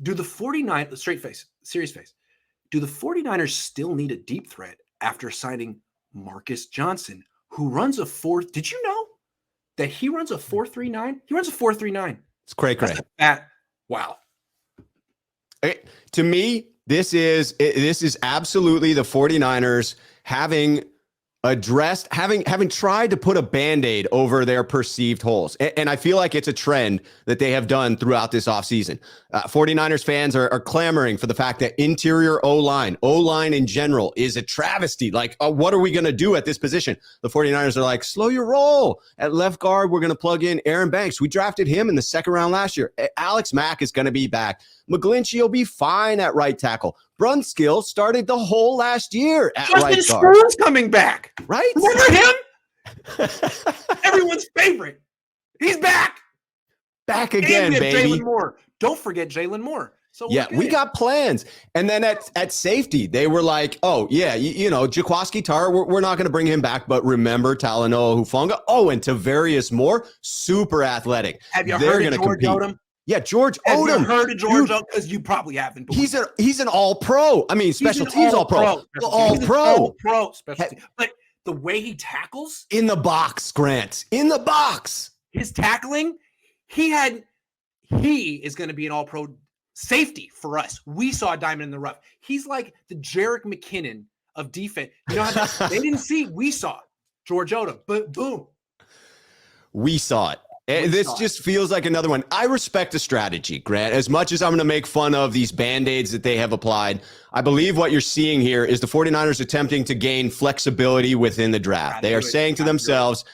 Do the 49ers, straight face, serious face, do the 49ers still need a deep threat after signing Marcus Johnson, who runs a fourth? Did you know that he runs a 4.39? He runs a 4.39. It's cray-cray. Wow. To me, this is absolutely the 49ers having tried to put a Band-Aid over their perceived holes. And I feel like it's a trend that they have done throughout this offseason. 49ers fans are clamoring for the fact that interior O-line in general is a travesty. Like, what are we going to do at this position? The 49ers are like, slow your roll. At left guard, we're going to plug in Aaron Banks. We drafted him in the second round last year. Alex Mack is going to be back. McGlinchey will be fine at right tackle. Brunskill started the whole last year at right guard. Justin Spoon's coming back. Right? Remember him? Everyone's favorite. He's back. Back again, baby. Jalen Moore. Don't forget Jalen Moore. So yeah, we got plans. And then at safety, they were like, oh, yeah, you know, Jaquiski Tarr, we're not going to bring him back, but remember Talanoa Hufanga. Oh, and Tavarius Moore, super athletic. Have you heard of George Odom? Yeah, George Odom. Have you heard of George Odom? Because you probably haven't. He's an all-pro. I mean, special teams all-pro. All-pro special teams. But the way he tackles. In the box, Grant. In the box. His tackling, he is going to be an all-pro safety for us. We saw a diamond in the rough. He's like the Jerick McKinnon of defense. You know how they didn't see, we saw George Odom, but boom. We saw it. This just feels like another one. I respect the strategy, Grant. As much as I'm going to make fun of these Band-Aids that they have applied, I believe what you're seeing here is the 49ers attempting to gain flexibility within the draft. They are saying to themselves,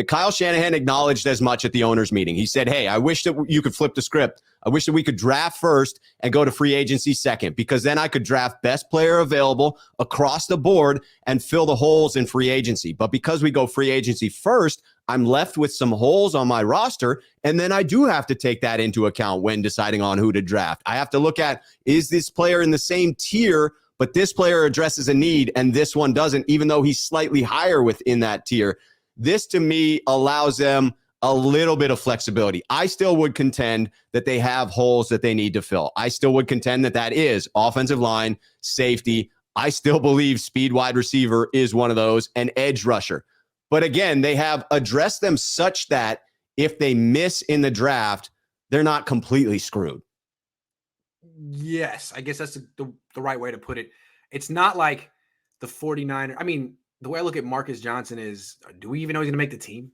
Kyle Shanahan acknowledged as much at the owners' meeting. He said, hey, I wish that you could flip the script. I wish that we could draft first and go to free agency second, because then I could draft best player available across the board and fill the holes in free agency. But because we go free agency first, I'm left with some holes on my roster, and then I do have to take that into account when deciding on who to draft. I have to look at, is this player in the same tier, but this player addresses a need and this one doesn't, even though he's slightly higher within that tier. This, to me, allows them a little bit of flexibility. I still would contend that they have holes that they need to fill. I still would contend that is offensive line, safety. I still believe speed wide receiver is one of those, and edge rusher. But again, they have addressed them such that if they miss in the draft, they're not completely screwed. Yes, I guess that's the right way to put it. It's not like the 49ers. I mean, the way I look at Marcus Johnson is, do we even know he's going to make the team?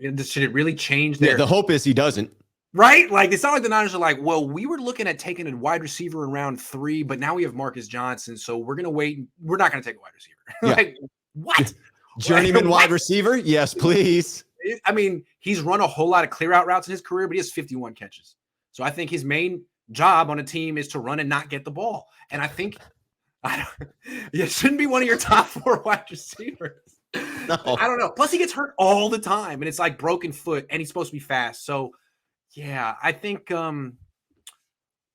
Should it really change there? Yeah, the hope is he doesn't. Right? Like, it's not like the Niners are like, well, we were looking at taking a wide receiver in round 3, but now we have Marcus Johnson, so we're going to wait. We're not going to take a wide receiver. Yeah. Like, what? Journeyman wide receiver? Yes, please. I mean, he's run a whole lot of clear out routes in his career, but he has 51 catches. So I think his main job on a team is to run and not get the ball. And I think it shouldn't be one of your top 4 wide receivers. No. I don't know. Plus, he gets hurt all the time, and it's like broken foot, and he's supposed to be fast. So, yeah, I think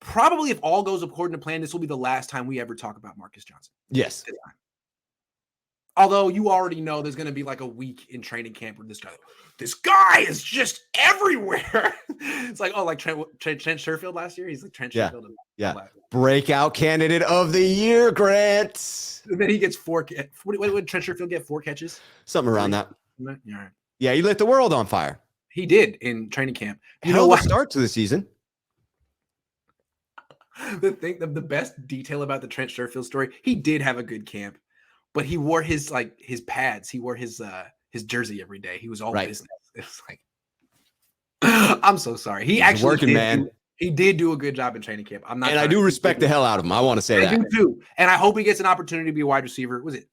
probably if all goes according to plan, this will be the last time we ever talk about Marcus Johnson. Yes. Although you already know there's going to be like a week in training camp where this guy is just everywhere. It's like, oh, like Trent Sherfield last year. He's like Trent Sherfield. Yeah. Breakout candidate of the year, Grant. And then he gets 4. What did Trent Sherfield get? 4 catches? Something around that. All right. Yeah, he lit the world on fire. He did in training camp. You know what? Start to the season. The best detail about the Trent Sherfield story, he did have a good camp. But he wore his pads. He wore his jersey every day. He was all business. It's like, I'm so sorry. He's actually working, man. He did do a good job in training camp. I do respect the hell out of him. I want to say that. I do too. And I hope he gets an opportunity to be a wide receiver. Was it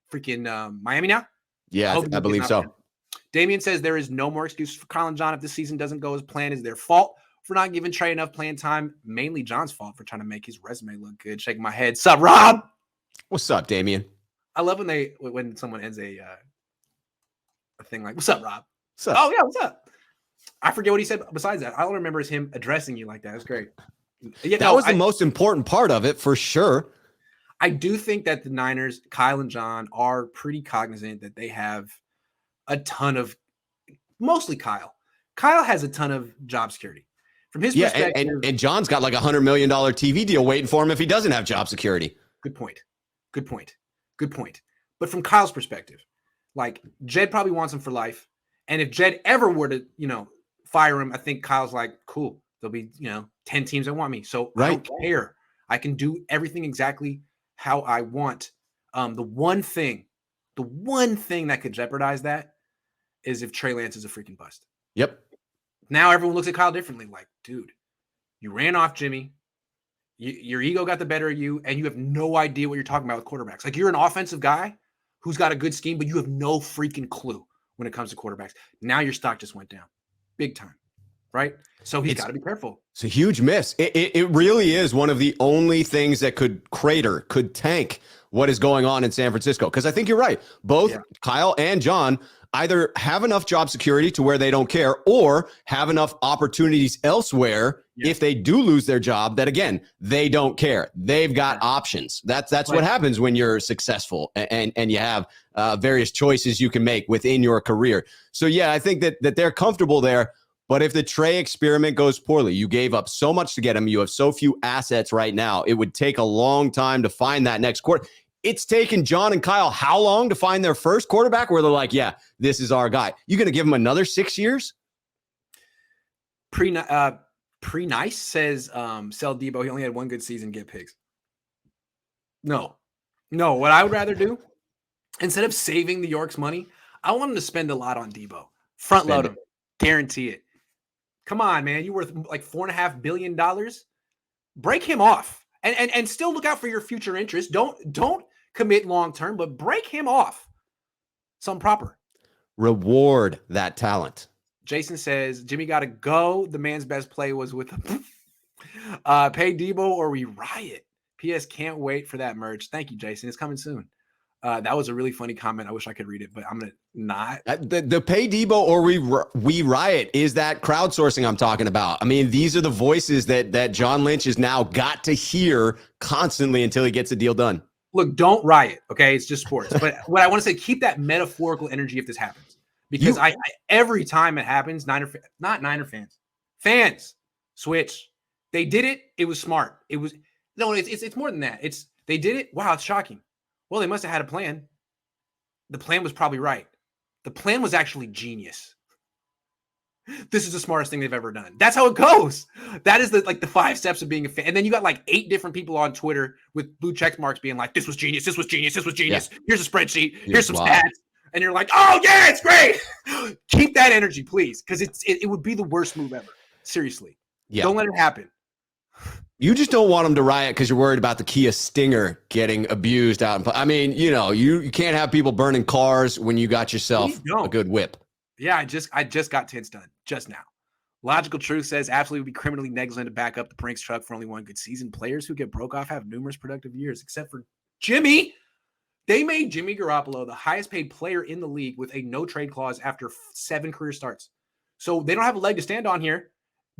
freaking Miami now? Yeah, I believe so. Damian says there is no more excuse for Colin John if the season doesn't go as planned. It's their fault for not giving Trey enough playing time. Mainly John's fault for trying to make his resume look good. Shaking my head. Sup, Rob? What's up, Damian? I love when someone ends a thing like, "What's up, Rob?" What's up? Oh yeah, what's up? I forget what he said besides that. I don't remember him addressing you like that. That's great. Yeah, that was the most important part of it for sure. I do think that the Niners, Kyle and John, are pretty cognizant that they have a ton of, mostly Kyle. Kyle has a ton of job security. From his Yeah, perspective, and John's got like $100 million TV deal waiting for him if he doesn't have job security. good point. Good point. Good point. But from Kyle's perspective, like Jed probably wants him for life. And if Jed ever were to, fire him, I think Kyle's like, cool. There'll be, 10 teams that want me. So I don't care. I can do everything exactly how I want. The one thing that could jeopardize that is if Trey Lance is a freaking bust. Yep. Now everyone looks at Kyle differently. Like, dude, you ran off Jimmy. Your ego got the better of you, and you have no idea what you're talking about with quarterbacks. Like, you're an offensive guy who's got a good scheme, but you have no freaking clue when it comes to quarterbacks. Now your stock just went down big time, right? So he's got to be careful. It's a huge miss. It really is one of the only things that could tank what is going on in San Francisco. Because I think you're right. Both Kyle and John either have enough job security to where they don't care, or have enough opportunities elsewhere if they do lose their job that, again, they don't care. They've got options. That's what happens when you're successful and you have various choices you can make within your career. So, yeah, I think that they're comfortable there. But if the Trey experiment goes poorly, you gave up so much to get him, you have so few assets right now, it would take a long time to find that next quarter. It's taken John and Kyle how long to find their first quarterback where they're like, yeah, this is our guy? You going to give him another 6 years? Pre-nice says sell Debo. He only had one good season, get pigs. No. What I would rather do, instead of saving the York's money, I want him to spend a lot on Debo. Front load him. Guarantee it. Come on, man. You're worth like $4.5 billion. Break him off. And still look out for your future interests. Don't commit long term, but break him off. Some proper. Reward that talent. Jason says Jimmy got to go. The man's best play was with him. Pay Debo or we riot. P.S. Can't wait for that merch. Thank you, Jason. It's coming soon. That was a really funny comment. I wish I could read it, but I'm gonna not. The pay Debo or we riot is that crowdsourcing I'm talking about. I mean, these are the voices that John Lynch has now got to hear constantly until he gets a deal done. Look, don't riot, okay? It's just sports. But what I want to say, keep that metaphorical energy if this happens, because I every time it happens, fans switch. They did it. It was smart. It's more than that. They did it. Wow, it's shocking. Well, they must have had a plan. The plan was probably right. The plan was actually genius. This is the smartest thing they've ever done. That's how it goes. That is the 5 steps of being a fan. And then you got like 8 different people on Twitter with blue check marks being like, this was genius. This was genius. This was genius. Yeah. Here's a spreadsheet. Here's some stats. And you're like, oh yeah, it's great. Keep that energy, please. Because it would be the worst move ever. Seriously. Yeah. Don't let it happen. You just don't want them to riot because you're worried about the Kia Stinger getting abused out. I mean, you can't have people burning cars when you got yourself a good whip. Yeah, I just got tints done just now. Logical Truth says absolutely would be criminally negligent to back up the Prinks truck for only one good season. Players who get broke off have numerous productive years, except for Jimmy. They made Jimmy Garoppolo the highest paid player in the league with a no trade clause after 7 career starts. So they don't have a leg to stand on here.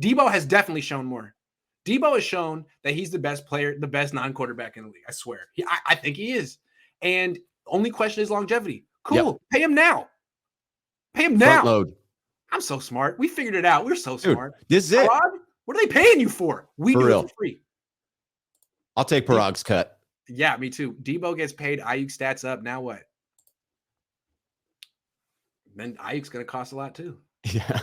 Debo has definitely shown more. Debo has shown that he's the best player, the best non-quarterback in the league. I swear. I think he is. And only question is longevity. Cool. Yep. Pay him now. Pay him now. Front load. I'm so smart. We figured it out. We're so smart. This is it. Parag, what are they paying you for? We do it for free. I'll take Parag's cut. Yeah, me too. Debo gets paid. Ayuk stats up. Now what? Then Ayuk's going to cost a lot too. Yeah.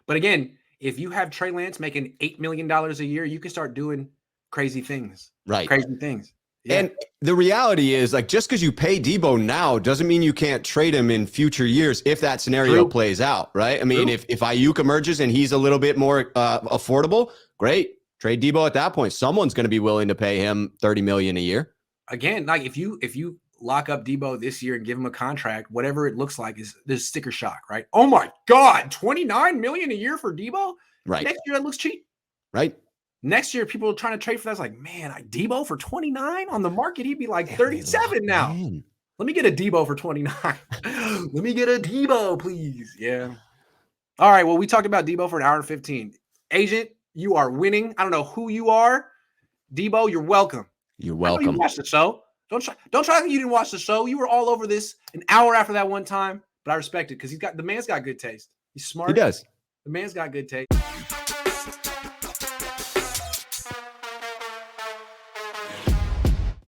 But again, if you have Trey Lance making $8 million a year, you can start doing crazy things. Right. Crazy things. Yeah. And the reality is, like, just because you pay Debo now doesn't mean you can't trade him in future years if that scenario plays out, right? I mean, if Ayuk emerges and he's a little bit more affordable, great. Trade Debo at that point. Someone's going to be willing to pay him $30 million a year. Again, like if you lock up Debo this year and give him a contract, whatever it looks like is this sticker shock, right? Oh my God, $29 million a year for Debo? Right. Next year that looks cheap. Right. Next year, people are trying to trade for that. It's like, man, Debo for 29 on the market, he'd be like 37 now. Man. Let me get a Debo for 29. Let me get a Debo, please. Yeah. All right. Well, we talked about Debo for an hour and 15. Agent, you are winning. I don't know who you are. Debo, you're welcome. You're welcome. You watched the show. Don't try like you didn't watch the show. You were all over this an hour after that one time, but I respect it because the man's got good taste. He's smart. He does. The man's got good taste.